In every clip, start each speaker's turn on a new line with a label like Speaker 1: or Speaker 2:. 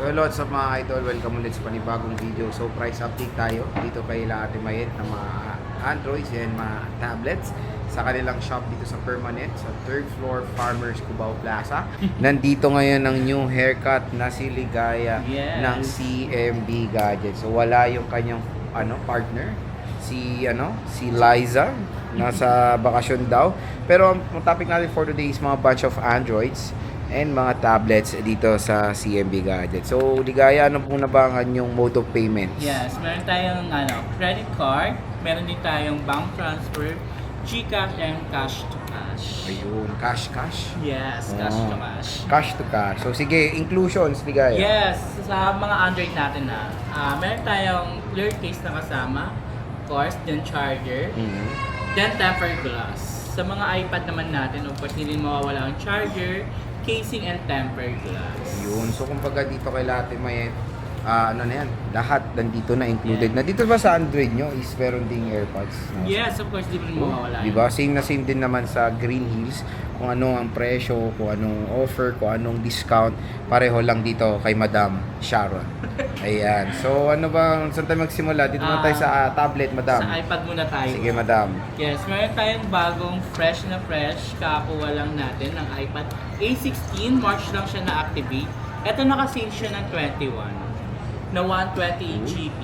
Speaker 1: So hello what's up mga idol, welcome ulit sa panibagong video. So price update tayo dito kay Ate Mayet ng mga Androids and mga tablets sa kanilang shop dito sa Permanent sa 3rd floor Farmers Cubao Plaza. Nandito ngayon ang new haircut na si Ligaya ng CMB Gadgets. So wala yung kanyang partner si Liza, nasa bakasyon daw. Pero ang topic natin for today is mga bunch of Androids and mga tablets dito sa CMB Gadgets. So, Ligaya, ano muna ba ang yung mode of payments?
Speaker 2: Yes, meron tayong credit card, meron din tayong bank transfer, GCash, and cash to cash.
Speaker 1: Ayun, cash?
Speaker 2: Yes, cash to cash.
Speaker 1: Cash to cash. So, sige, inclusions, Ligaya.
Speaker 2: Yes, sa mga Android natin meron tayong clear case na kasama, of course, then charger, then tempered glass. Sa mga iPad naman natin, of course, hindi mawawala ang charger, casing, and tempered glass.
Speaker 1: Yun. So, kumbaga dito kay Ate Mayet, lahat nandito na included. Na dito ba sa Android nyo is meron ding AirPods?
Speaker 2: Yes, of course, di mo mawawala.
Speaker 1: Diba? Same na same din naman sa Green Hills. Kung ano ang presyo, kung anong offer, kung anong discount, pareho lang dito kay Madam Sharon. Ayan. So, saan tayo magsimula? Dito na tayo sa tablet, Madam.
Speaker 2: Sa iPad muna tayo.
Speaker 1: Sige, Madam.
Speaker 2: Yes, meron tayong bagong fresh, kakuha lang natin ng iPad A16. March lang siya na-activate. Ito naka-sale siya ng 21 na 128 GB.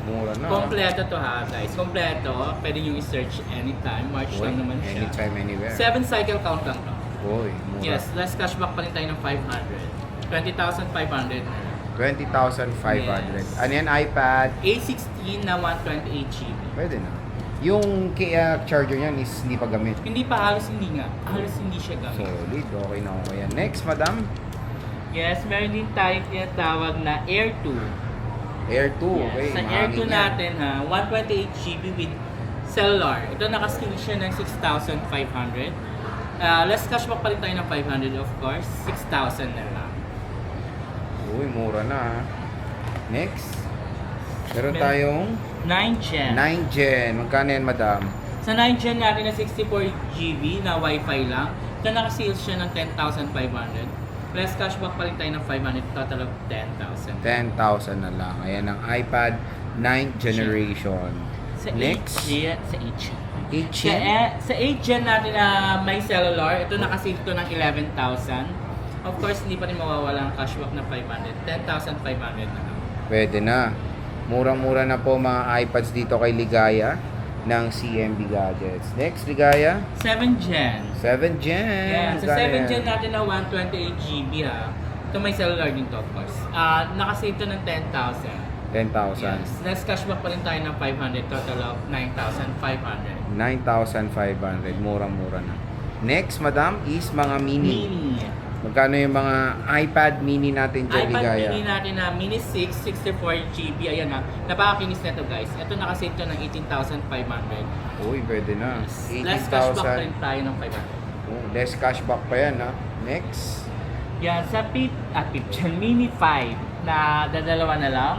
Speaker 1: Mura na.
Speaker 2: Kompleto to guys. Kompleto. Pwede nyo i-search anytime. March lang naman siya.
Speaker 1: Anytime, anywhere.
Speaker 2: 7 cycle count lang to.
Speaker 1: Uy, mura.
Speaker 2: Yes, less cashback pa rin tayo ng 500. 20,500 na lang.
Speaker 1: 20,500.
Speaker 2: Yes.
Speaker 1: Ano yan? iPad?
Speaker 2: A16 na 128 GB.
Speaker 1: Pwede na. Yung charger niyan is hindi pa gamit.
Speaker 2: Hindi pa, halos hindi nga. Halos hindi siya gamit.
Speaker 1: Solid. Okay na ako yan. Next, Madam.
Speaker 2: Yes, meron din tayong tinatawag na Air 2.
Speaker 1: Air 2.
Speaker 2: Yes.
Speaker 1: Okay,
Speaker 2: Sa Air 2
Speaker 1: mahangin yan.
Speaker 2: natin 128 GB with cellular. Ito nakaskill siya ng 6,500. Less cashback pa rin tayo ng 500 of course. 6,000 na lang.
Speaker 1: Uy, mura na. Next. Meron tayong
Speaker 2: 9 Gen.
Speaker 1: 9 Gen. Magkano yan, Madam?
Speaker 2: Sa 9 Gen natin na 64 GB na Wi-Fi lang. Ito nakasale siya ng 10,500. Less cashback pa rin tayo ng 500. Total of 10,000.
Speaker 1: 10,000 na lang. Ayan ang iPad 9th generation.
Speaker 2: Sa
Speaker 1: Next.
Speaker 2: 8 Gen.
Speaker 1: 8 Gen.
Speaker 2: Sa 8 Gen natin na may cellular, ito nakasale to ng 11,000. Of course, hindi pa rin mawawala ang cashback na 500. 10,500 na lang.
Speaker 1: Pwede na. Murang-mura na po mga iPads dito kay Ligaya ng CMB Gadgets. Next, Ligaya.
Speaker 2: 7 Gen.
Speaker 1: 7 Gen.
Speaker 2: Yeah, sa
Speaker 1: Magkano
Speaker 2: 7
Speaker 1: yan?
Speaker 2: Gen natin na 128 GB Ito may cellular din to, of course. Nakasave to ng 10,000.
Speaker 1: 10,000.
Speaker 2: Yes. Less cashback pa rin tayo ng 500. Total of 9,500.
Speaker 1: 9,500. Murang-mura na. Next, Madam, is mga mini.
Speaker 2: Mini.
Speaker 1: Magkano yung mga iPad mini natin dyan,
Speaker 2: iPad
Speaker 1: Ligaya?
Speaker 2: mini natin na Mini 6, 64 GB. Ayan na. Napakakinis na ito, guys. Ito nakasave to ng 18,500.
Speaker 1: Uy, pwede na.
Speaker 2: Less cashback pa
Speaker 1: 18,000.
Speaker 2: rin tayo ng 500.
Speaker 1: Oh, less cashback pa yan, ha? Next.
Speaker 2: Yan, sa Mini 5 na dadalawa na lang.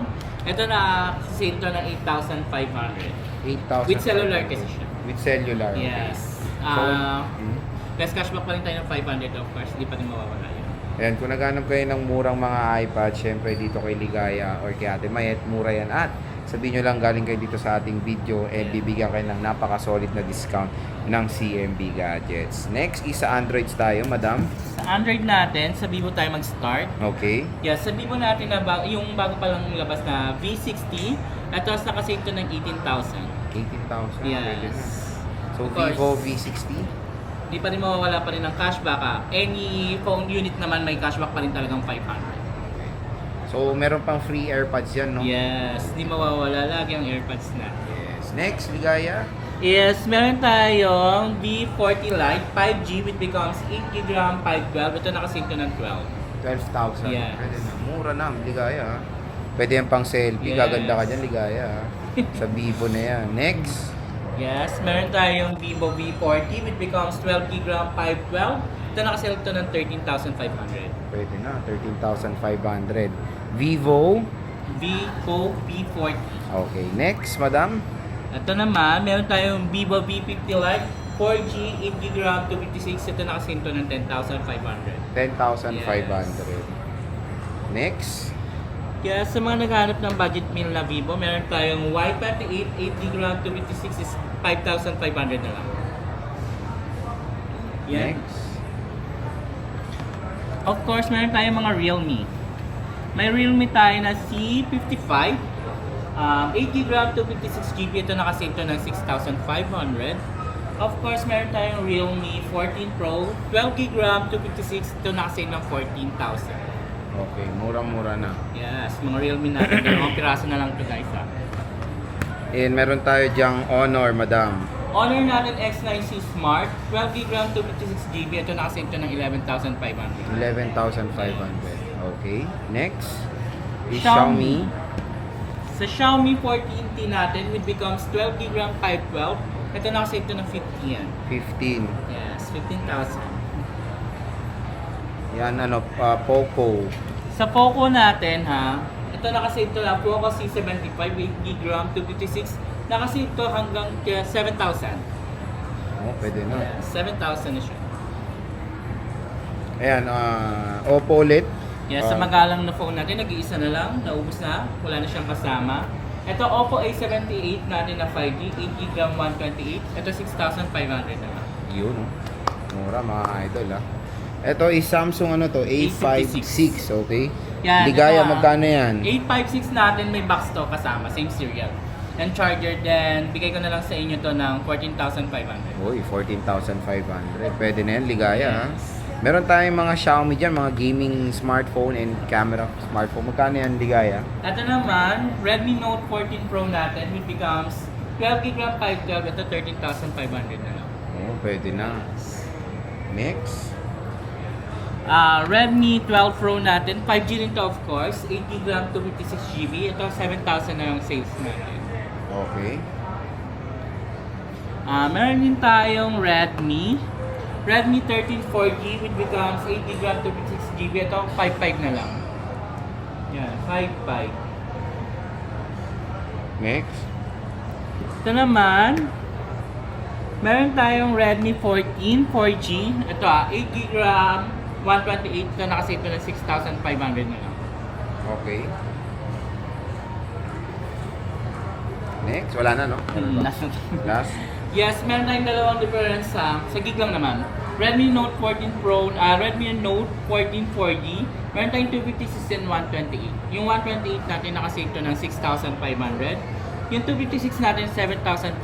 Speaker 2: Ito na sale to ng 8,500.
Speaker 1: 8,000.
Speaker 2: With cellular kasi siya.
Speaker 1: With cellular. okay.
Speaker 2: Yes.
Speaker 1: So,
Speaker 2: Less cashback pa rin tayo ng 500 of course. Hindi pa rin mawawala yun.
Speaker 1: ayan, kung naghanap kayo ng murang mga iPad, syempre dito kay Ligaya or kay Ate Mayet, mura yan. At sabihin nyo lang galing kayo dito sa ating video and bibigyan kayo ng napaka-solid na discount ng CMB Gadgets. Next is sa Androids tayo, Madam.
Speaker 2: Sa Android natin, sa Vivo tayo mag-start.
Speaker 1: Okay.
Speaker 2: Yes, sa Vivo natin na yung bago pa lang labas na V60, ito nakasave to ng 18,000.
Speaker 1: 18,000. Pwede na.
Speaker 2: Yes.
Speaker 1: So,
Speaker 2: Of course.
Speaker 1: Vivo V60.
Speaker 2: Hindi pa rin mawawala pa rin ng cashback. Any phone unit naman may cashback pa rin talagang 500.
Speaker 1: So, meron pang free AirPods yan, no?
Speaker 2: Yes, hindi mawawala lagi ang AirPods na.
Speaker 1: Yes. Next, Ligaya.
Speaker 2: Yes, meron tayong V40 Lite 5G which becomes 8GB RAM 512. Ito nakasave to ng 12.
Speaker 1: 12,000.
Speaker 2: Yes.
Speaker 1: Pwede na. Mura na, Ligaya. Ha? Pwede yan pang selfie.
Speaker 2: Yes.
Speaker 1: Gaganda ka dyan, Ligaya. Ha? Sa Vivo na yan. Next.
Speaker 2: Yes, meron tayong Vivo V40 which becomes 12GB RAM 512. Ito nakasave to ng 13,500.
Speaker 1: Pwede na. 13,500. Vivo.
Speaker 2: Vivo V40.
Speaker 1: Okay. Next, Madam.
Speaker 2: Ito naman, meron tayong Vivo V50 Lite 4G, 8GB RAM, 256. Ito nakasinto ng 10,500.
Speaker 1: 10,500. Next.
Speaker 2: Kaya sa mga naghanap ng budget meal na Vivo, meron tayong Y28 8GB RAM 256 is 5,500 na lang. Yan.
Speaker 1: Next.
Speaker 2: Of course, meron tayong mga Realme. May Realme tayo na C55 8GB RAM 256GB. Ito nakasave to ng 6,500. Of course, meron tayong Realme 14 Pro 12GB RAM 256. Ito nakasave ng 14,000.
Speaker 1: Okay, murang-mura na.
Speaker 2: Yes, mga Realme natin. Dalawang piraso na lang ito guys ha.
Speaker 1: And meron tayo dyang Honor, madam.
Speaker 2: Honor natin X9C Smart 12GB RAM 256GB. Ito nakasave to ng 11,500.
Speaker 1: 11,500. Okay. Next is
Speaker 2: Xiaomi.
Speaker 1: Xiaomi.
Speaker 2: Sa Xiaomi 14T natin, it becomes 12GB RAM 512. Ito nakasave to ng 50 yan.
Speaker 1: 15.
Speaker 2: Yes, 15,000.
Speaker 1: Yan ano, Poco.
Speaker 2: Sa Poco natin ha, ito nakasave to lang Poco C75 8GB RAM 256. Nakasave to hanggang 7,000.
Speaker 1: Oh, pwede na.
Speaker 2: Yes, 7,000 na siya.
Speaker 1: Ayan, Oppo ulit.
Speaker 2: Yes, sa magalang na phone natin, nag-iisa na lang, naubos na, wala na siyang kasama. Ito Oppo A78 natin na 5G, 8GB RAM 128. Ito 6,500 na lang.
Speaker 1: Yun, oh. Mura mga idol, ah. Ito is Samsung ano to, A56, okay?
Speaker 2: Yan,
Speaker 1: Ligaya,
Speaker 2: ito,
Speaker 1: magkano yan?
Speaker 2: 856 natin may box to kasama, same serial. And charger din, bigay ko na lang sa inyo to ng 14,500.
Speaker 1: Uy, 14,500. Pwede na yan, ligaya, ha? Meron tayong mga Xiaomi dyan, mga gaming smartphone and camera smartphone. Magkano yan, ligaya?
Speaker 2: Ito naman, Redmi Note 14 Pro natin, it becomes 12GB RAM 512, ito 13,500 na lang.
Speaker 1: Oh, pwede na. Next.
Speaker 2: Redmi 12 Pro natin, 5G rin to of course, 8GB RAM 256GB, ito 7,000 na yung sales natin.
Speaker 1: Okay.
Speaker 2: Meron din tayong Redmi 13 4G which becomes 8GB RAM 256GB, ito 5.5 na lang. Yan, 5.5.
Speaker 1: Next.
Speaker 2: Ito naman, meron tayong Redmi 14 4G, ito 8GB RAM 128, ito nakasave ko ng 6,500 na lang.
Speaker 1: Okay. Next, wala na, no? Last.
Speaker 2: Yes, meron tayong dalawang difference sa gig lang naman. Redmi Note 14 Pro, Redmi Note 14 4G, meron tayong 256 and 128. Yung 128 natin nakasave to ng 6,500. Yung 256 natin 7,500.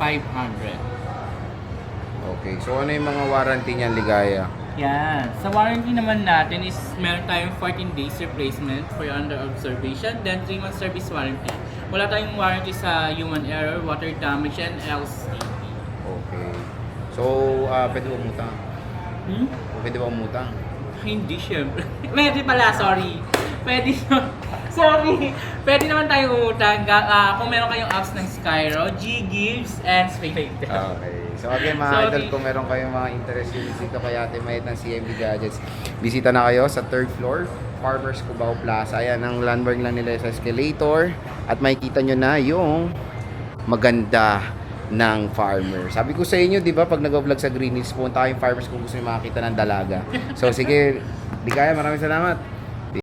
Speaker 1: Okay, so ano yung mga warranty niyan, ligaya?
Speaker 2: Yan. Sa warranty naman natin is meron tayong 14 days replacement for your under observation, then 3 months service warranty. Wala tayong warranty sa human error, water damage, and LCD.
Speaker 1: Okay. So, pwede ba umutang? Pwede ba umutang?
Speaker 2: Hindi, syempre. Pwede pala, sorry. Pwede sorry. Pwede naman tayo umutang kung meron kayong apps ng Skyro, G-Gives, and SpayLater.
Speaker 1: Okay. So again mga
Speaker 2: Sorry.
Speaker 1: idol, kung meron kayong mga interest dito kay Ate Mayet ng CMB Gadgets, bisita na kayo sa 3rd floor, Farmers Cubao Plaza. Ayan, ang landmark lang nila sa escalator. At makikita nyo na yung maganda ng farmer. Sabi ko sa inyo, di ba, pag nag-vlog sa Green Hills, punta kayong farmers kung gusto nyo makakita ng dalaga. So sige, Ligaya, maraming salamat.